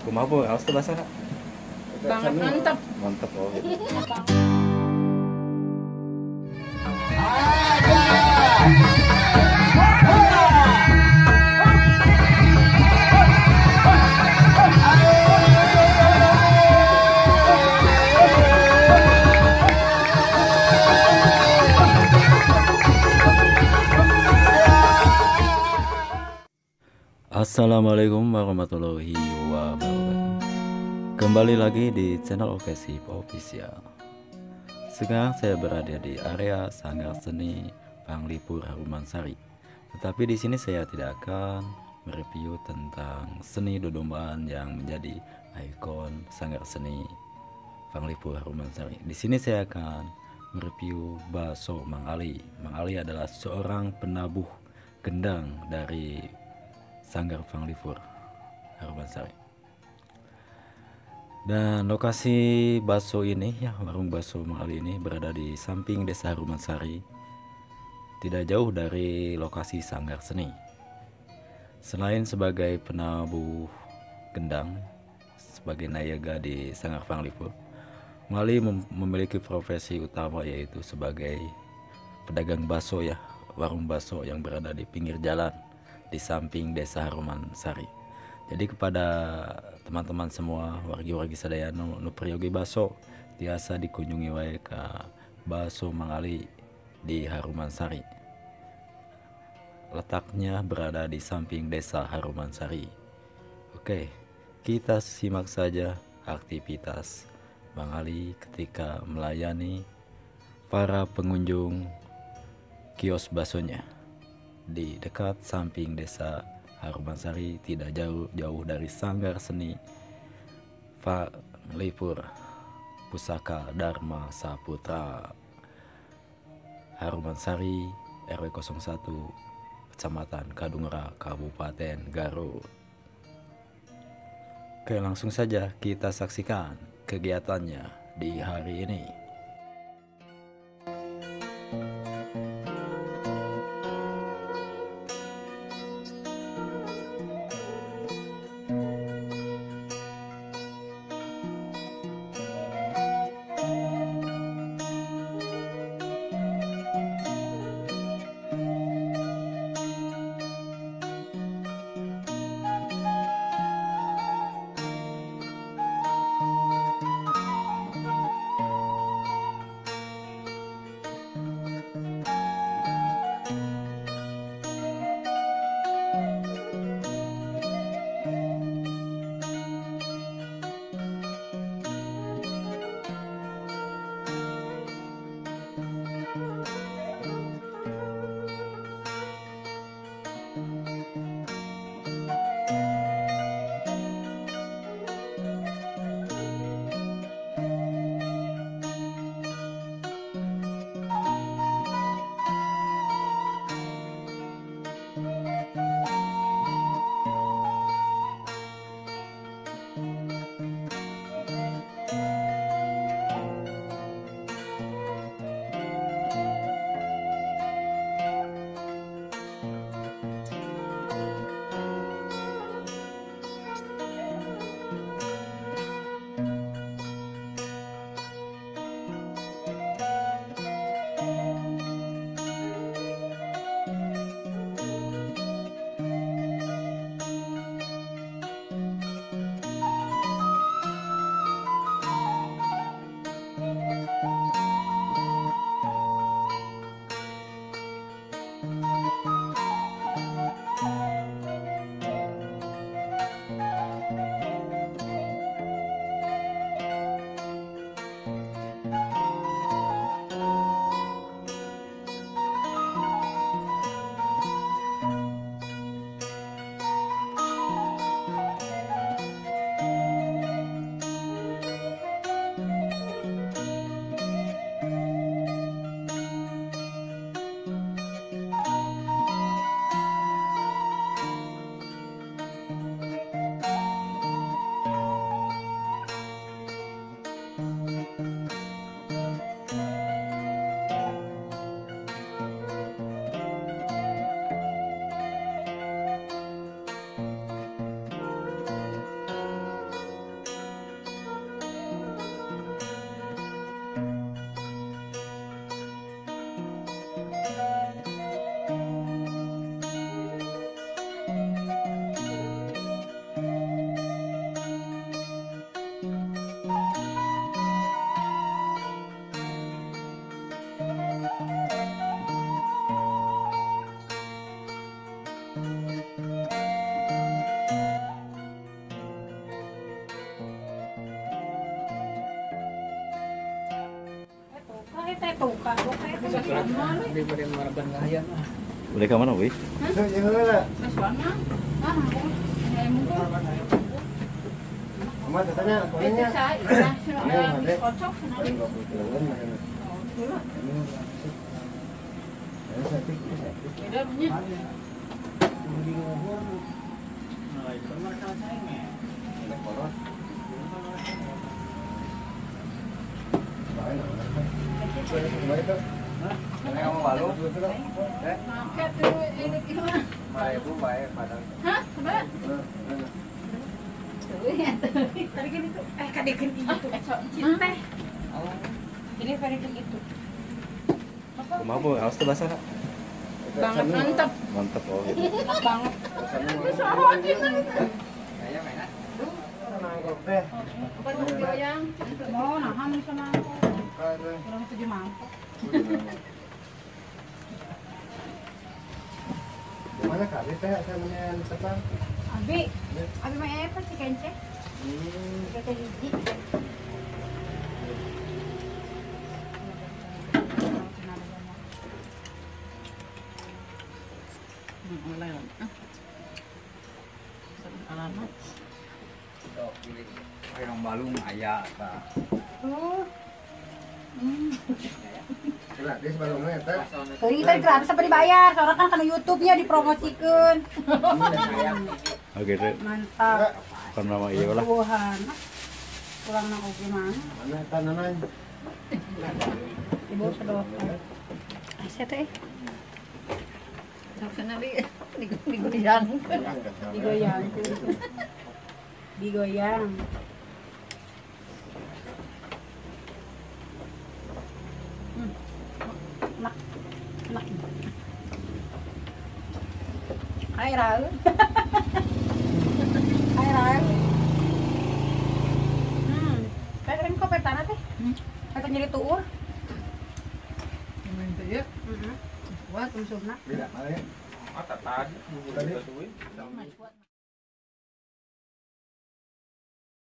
Kumaha po, awas tuh bahasa Kak? Banget mantap. Mantap oh. Assalamualaikum warahmatullahi wabarakatuh. Kembali lagi di channel Okesip Official. Sekarang saya berada di area Sanggar Seni Panglipur Harumansari. Tetapi di sini saya tidak akan mereview tentang seni dodombaan yang menjadi ikon Sanggar Seni Panglipur Harumansari. Di sini saya akan mereview bakso Mang Ali. Mang Ali adalah seorang penabuh gendang dari Sanggar Panglipur Harumansari. Dan lokasi bakso ini ya, warung bakso Mang Ali ini berada di samping Desa Harumansari, tidak jauh dari lokasi Sanggar Seni. Selain sebagai penabuh gendang, sebagai nayaga di Sanggar Panglipur, Mang Ali memiliki profesi utama yaitu sebagai pedagang bakso ya, warung bakso yang berada di pinggir jalan di samping Desa Harumansari. Jadi kepada teman-teman semua wargi-wargi sadaya nu priyogi bakso tiasa dikunjungi wae ka bakso Mang Ali di Harumansari. Letaknya berada di samping Desa Harumansari. Oke, kita simak saja aktivitas Mang Ali ketika melayani para pengunjung kios baksonya di dekat samping Desa Harumansari, tidak jauh dari Sanggar Seni Panglipur Pusaka Dharma Saputra Harumansari RW 01 Kecamatan Kadungora Kabupaten Garut. Oke, langsung saja kita saksikan kegiatannya di hari ini. teh tuh kak, Hindi mo rin maraban ngayon. Boleh ke mana, Wi? Mas mana? Ah, mungkin. Mama tanya, Itu saya, sudah kocok, beda punya. Maket tuh ini gimana? Hah? Coba. Tadi kan itu, kadekin itu, cinta. Ini kadekin itu. Rumah apa? Harus bahasa Kak? Banget mantap. Mantap oh gitu. Enak banget. Bukan goyang. Mau nahan sama aku. Kurang 7 mangkok. Mana kali teh samanya tepang? Abi mah apa sih kenceng? Kita hiji. Alamat. Ayang balong aya ka. Oh. Gratis balungnya teh. Teuing teh gratis apa dibayar? Soalnya kan kana YouTube-nya dipromosikeun. Oke deh. Mantap. Bukan nama iya lah. Tuhan. Kurang nak oke mana? Mana tanaman? Ibu sedot. Asa teh. Sana digoyang. Digoyang. Digoyang. Enak. Enak. Hai Raul. Hai Raul. Pengen kok petana teh. Pengen jadi tuur. Minta ya. Buat unsurna. Bila mana ya? Tadi. Tadi.